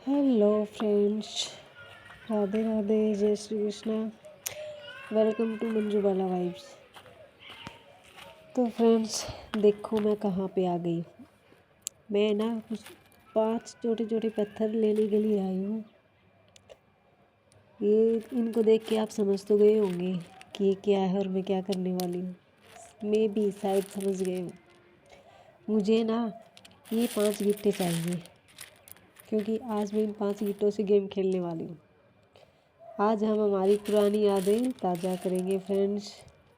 Hello friends, Radhe Radhe, जय Shri Krishna. Welcome to Manju Bala vibes. तो friends देखो मैं कहाँ पे आ गई। मैं ना कुछ 5 छोटे छोटे पत्थर लेने के लिए आई हूँ। ये इनको देख के आप समझ तो गए होंगे कि ये क्या है और मैं क्या करने वाली हूँ। मैं भी शायद समझ गए हूँ। मुझे ना ये 5 गिट्टे चाहिए, क्योंकि आज मैं इन 5 गिट्टों से गेम खेलने वाली हूँ। आज हम हमारी पुरानी यादें ताज़ा करेंगे फ्रेंड्स,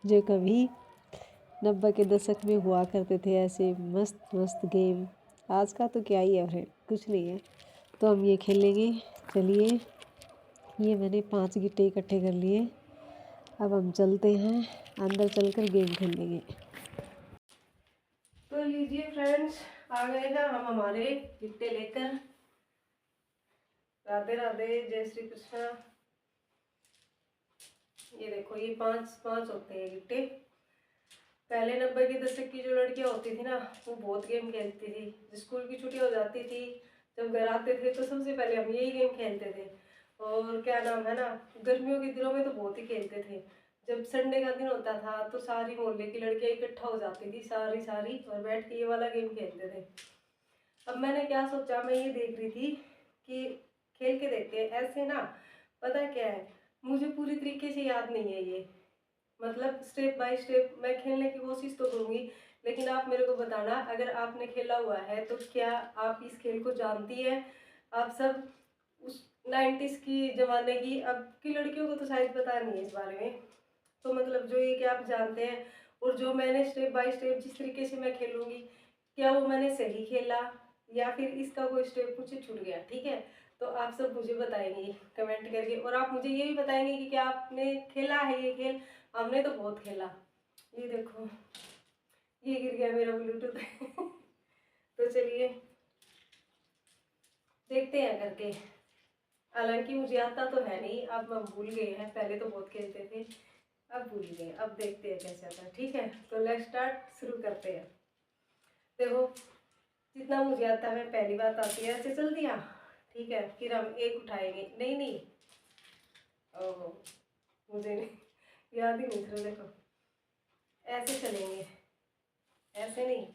जो कभी 90 के दशक में हुआ करते थे ऐसे मस्त मस्त गेम। आज का तो क्या ही है फ्रेंड, कुछ नहीं है। तो हम ये खेलेंगे। चलिए, ये मैंने 5 गिट्टे इकट्ठे कर लिए। अब हम चलते हैं अंदर, चलकर गेम खेलेंगे। तो लीजिए फ्रेंड्स, आ गए हैं हम हमारे गिट्टे लेकर। राधे राधे, जय श्री कृष्णा। ये देखो, ये 5 होते हैं गिट्टे। पहले 90 के दशक की जो लड़कियां होती थी ना, वो बहुत गेम खेलती थी। स्कूल की छुट्टी हो जाती थी, जब घर आते थे तो सबसे पहले हम यही गेम खेलते थे। और क्या नाम है ना, गर्मियों के दिनों में तो बहुत ही खेलते थे। जब संडे का दिन होता था तो सारी मोहल्ले की लड़कियां इकट्ठा हो जाती थी, सारी सारी, और बैठ के ये वाला गेम खेलते थे। अब मैंने क्या सोचा, मैं ये देख रही थी कि खेल के देखते हैं ऐसे ना। पता क्या है, मुझे पूरी तरीके से याद नहीं है ये, मतलब स्टेप बाय स्टेप मैं खेलने की कोशिश तो करूंगी। लेकिन आप मेरे को बताना, अगर आपने खेला हुआ है तो क्या आप इस खेल को जानती है। आप सब उस 90s की जमाने की, अब की लड़कियों को तो शायद पता नहीं है इस बारे में। तो मतलब जो ये कि आप जानते हैं, और जो मैंने स्टेप बाय स्टेप जिस तरीके से मैं खेलूंगी, क्या वो मैंने सही खेला या फिर इसका कोई स्टेप मुझे छूट गया। ठीक है, तो आप सब मुझे बताएंगे कमेंट करके, और आप मुझे ये भी बताएंगे कि क्या आपने खेला है ये खेल। हमने तो बहुत खेला। ये देखो, ये गिर गया मेरा ब्लूटूथ तो चलिए देखते हैं करके। हालांकि मुझे आता तो है नहीं, अब हम भूल गए हैं, पहले तो बहुत खेलते थे, अब भूल गए। अब देखते हैं कैसे आता है। ठीक है, तो लेट्स स्टार्ट, शुरू करते हैं। देखो, जितना मुझे आता है, मैं पहली बात आती है ऐसे चल दिया। ठीक है, फिर हम एक उठाएंगे। नहीं नहीं, ओह, मुझे नहीं याद ही नहीं था। देखो, ऐसे चलेंगे, ऐसे नहीं,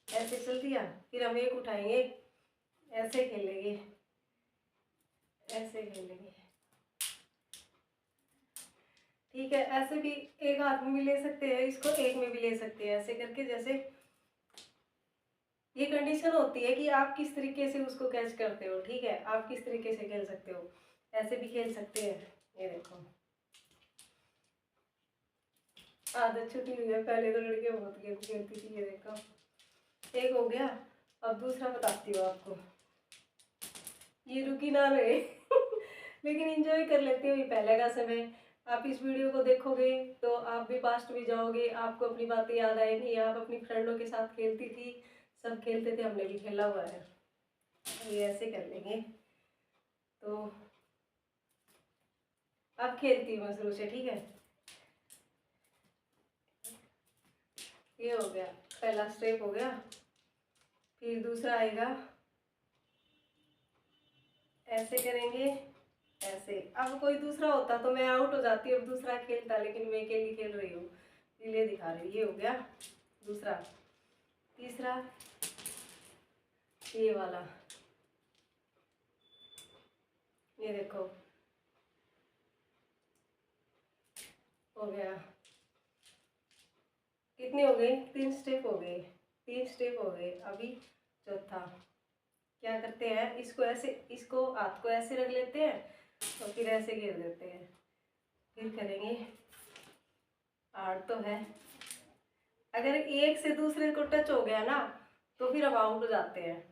ऐसे चल दिया, फिर हम एक उठाएंगे, ऐसे खेलेंगे, ऐसे खेलेंगे। ठीक है, ऐसे भी एक हाथ में भी ले सकते हैं इसको, एक में भी ले सकते हैं, ऐसे करके। जैसे ये कंडीशन होती है कि आप किस तरीके से उसको कैच करते हो। ठीक है, आप किस तरीके से खेल सकते हो, ऐसे भी खेल सकते हैं। ये देखो, आदत छुट्टी हुई है, पहले तो लड़कियां बहुत गेम खेलती थी। ये देखो, एक हो गया। अब दूसरा बताती हूँ आपको। ये रुकी ना रहे लेकिन एंजॉय कर लेते हो, ये पहले का समय। आप इस वीडियो को देखोगे तो आप भी पास्ट में जाओगे, आपको अपनी बातें याद आएंगी। आप अपनी फ्रेंडों के साथ खेलती थी, सब खेलते थे, हमने भी खेला हुआ है। ये ऐसे कर लेंगे। तो अब खेलती हूँ मैं शुरू से। ठीक है, ये हो गया, पहला स्टेप हो गया। फिर दूसरा आएगा, ऐसे करेंगे, ऐसे। अब कोई दूसरा होता तो मैं आउट हो जाती, अब दूसरा खेलता, लेकिन मैं अकेली खेल रही हूँ, इसलिए दिखा रही। ये हो गया दूसरा। तीसरा, ये वाला, ये देखो, हो गया। कितने हो गए? 3 स्टेप हो गए, 3 स्टेप हो गए। अभी चौथा। क्या करते हैं, इसको ऐसे, इसको हाथ को ऐसे रख लेते हैं और फिर ऐसे घेर देते हैं। फिर करेंगे, 8 तो है। अगर एक से दूसरे को टच हो गया ना, तो फिर हम आउट हो जाते हैं।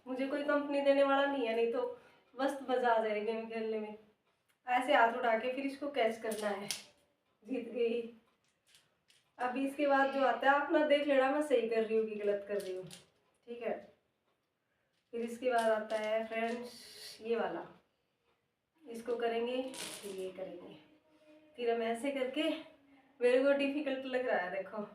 मुझे कोई कंपनी देने वाला नहीं है, नहीं तो मस्त मजा आ जाएगा गेम खेलने में। ऐसे हाथ उठा के फिर इसको कैच करना है। जीत गई। अभी इसके बाद जो आता है, आप ना देख लेना मैं सही कर रही हूँ कि गलत कर रही हूँ। ठीक है, फिर इसके बाद आता है फ्रेंड्स ये वाला। इसको करेंगे, फिर ये करेंगे, फिर हम ऐसे करके। मेरे को डिफिकल्ट लग रहा है, देखो।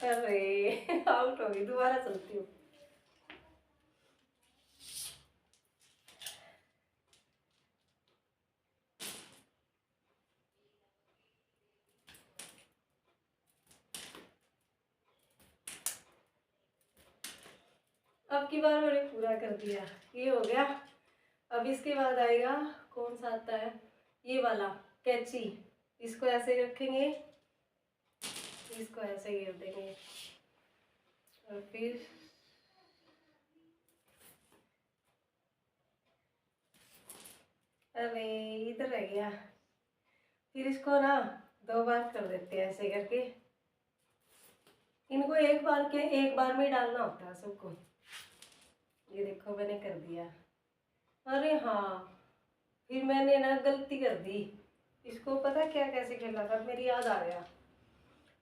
अरे आउट हो गई, दोबारा चलती हूँ। अब की बार मैंने पूरा कर दिया, ये हो गया। अब इसके बाद आएगा, कौन सा आता है, ये वाला कैची। इसको ऐसे रखेंगे, इसको ऐसे घेर देंगे और फिर अरे इधर रह गया। फिर इसको ना 2 बार कर देते हैं ऐसे करके। इनको एक बार में डालना होता है सबको। ये देखो मैंने कर दिया। अरे हाँ, फिर मैंने ना गलती कर दी। इसको पता क्या कैसे खेलना था, मेरी याद आ गया।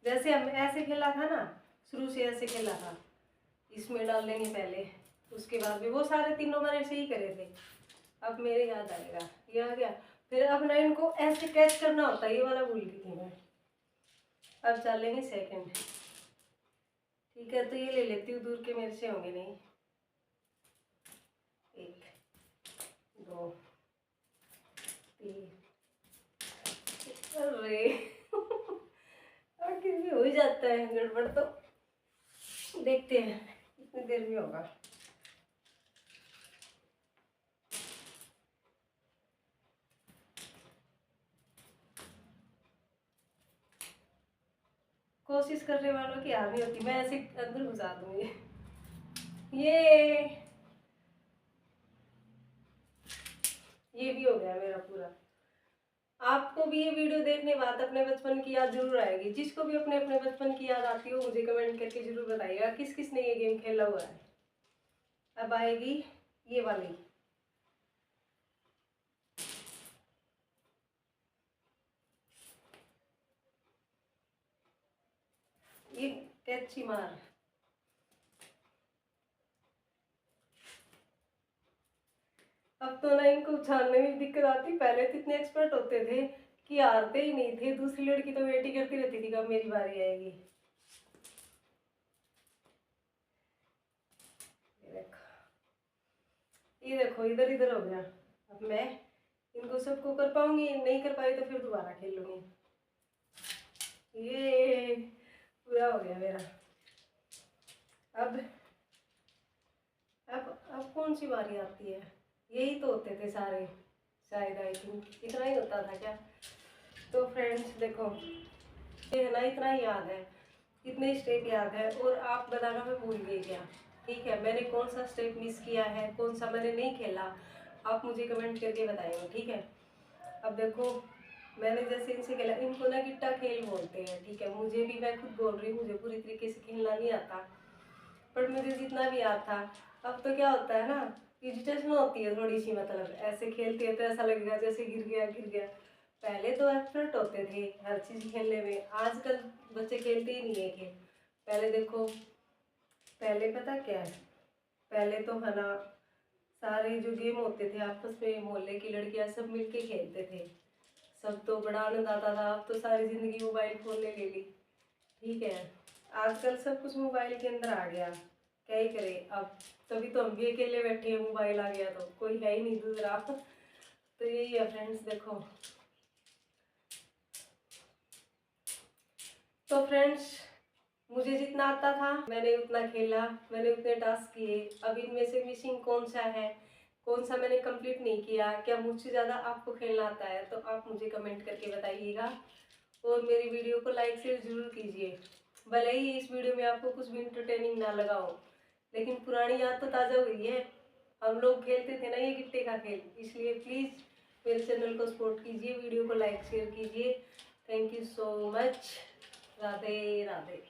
जैसे हम ऐसे खेला था ना, शुरू से ऐसे खेला था। इसमें डाल लेंगे पहले, उसके बाद भी वो सारे तीनों मैंने ऐसे ही करे थे। अब मेरे याद आएगा, ये आ गया। फिर अब ना इनको ऐसे कैच करना होता है, ये वाला भूल गई थी मैं। अब चल लेंगे सेकंड। ठीक है, तो ये ले लेती हूँ, दूर के मेरे से होंगे नहीं। 1 2 3। अरे आखिर भी हो ही जाता है गड़बड़, तो देखते हैं कितनी देर में होगा। कोशिश करने वालों की हार नहीं होती, मैं ऐसे अंदर घुसा दूंगी। ये भी हो गया मेरा पूरा। आपको भी ये वीडियो देखने बाद अपने बचपन की याद जरूर आएगी। जिसको भी अपने अपने बचपन की याद आती हो मुझे कमेंट करके जरूर बताइएगा किस किस ने ये गेम खेला हुआ है। अब आएगी ये वाली, ये कैची मार। अब तो ना इनको छानने में दिक्कत आती, पहले तो इतने एक्सपर्ट होते थे कि हारते ही नहीं थे। दूसरी लड़की तो वेट ही करती रहती थी कब मेरी बारी आएगी। ये देखो इधर इधर हो गया। अब मैं इनको सबको कर पाऊंगी, नहीं कर पाई तो फिर दोबारा खेल लूंगी। ये पूरा हो गया मेरा। अब अब कौन सी बारी आती है, यही तो होते थे सारे शायद, आई थिंक इतना ही होता था क्या। तो फ्रेंड्स देखो, ये है ना, इतना ही याद है, इतने स्टेप याद है। और आप बताना मैं भूल गई क्या। ठीक है, मैंने कौन सा स्टेप मिस किया है, कौन सा मैंने नहीं खेला, आप मुझे कमेंट करके बताएंगे। ठीक है, अब देखो मैंने जैसे इनसे खेला, इनको ना गिट्टा खेल बोलते हैं। ठीक है, मुझे भी, मैं खुद बोल रही हूँ, मुझे पूरी तरीके से खेलना नहीं आता, पर मुझे जितना भी याद था। अब तो क्या होता है ना, इरिटेशन होती है थोड़ी सी, मतलब ऐसे खेलते हैं तो ऐसा लगेगा जैसे गिर गया गिर गया। पहले तो एक्सपर्ट होते थे हर चीज़ खेलने में, आजकल बच्चे खेलते ही नहीं है खेल। पहले देखो, पहले पता क्या है, पहले तो है ना सारे जो गेम होते थे आपस में, मोहल्ले की लड़कियां सब मिलके खेलते थे, सब तो बड़ा आनंद आता था। अब तो सारी जिंदगी मोबाइल फोन ने ले ली। ठीक है, आजकल सब कुछ मोबाइल के अंदर आ गया, क्या ही करे अब। तभी तो हम भी अकेले बैठे हैं, मोबाइल आ गया तो कोई है ही नहीं दूसरा। तो यही है फ्रेंड्स, देखो। तो फ्रेंड्स, मुझे जितना आता था मैंने उतना खेला, मैंने उतने टास्क किए। अब इनमें से मिसिंग कौन सा है, कौन सा मैंने कंप्लीट नहीं किया, क्या मुझसे ज़्यादा आपको खेलना आता है, तो आप मुझे कमेंट करके बताइएगा। और मेरी वीडियो को लाइक शेयर जरूर कीजिए। भले ही इस वीडियो में आपको कुछ भी इंटरटेनिंग ना लगा हो, लेकिन पुरानी याद तो ताज़ा हुई है। हम लोग खेलते थे ना ये गिट्टे का खेल, इसलिए प्लीज़ मेरे चैनल को सपोर्ट कीजिए, वीडियो को लाइक शेयर कीजिए। Thank you so much. Radhe Radhe.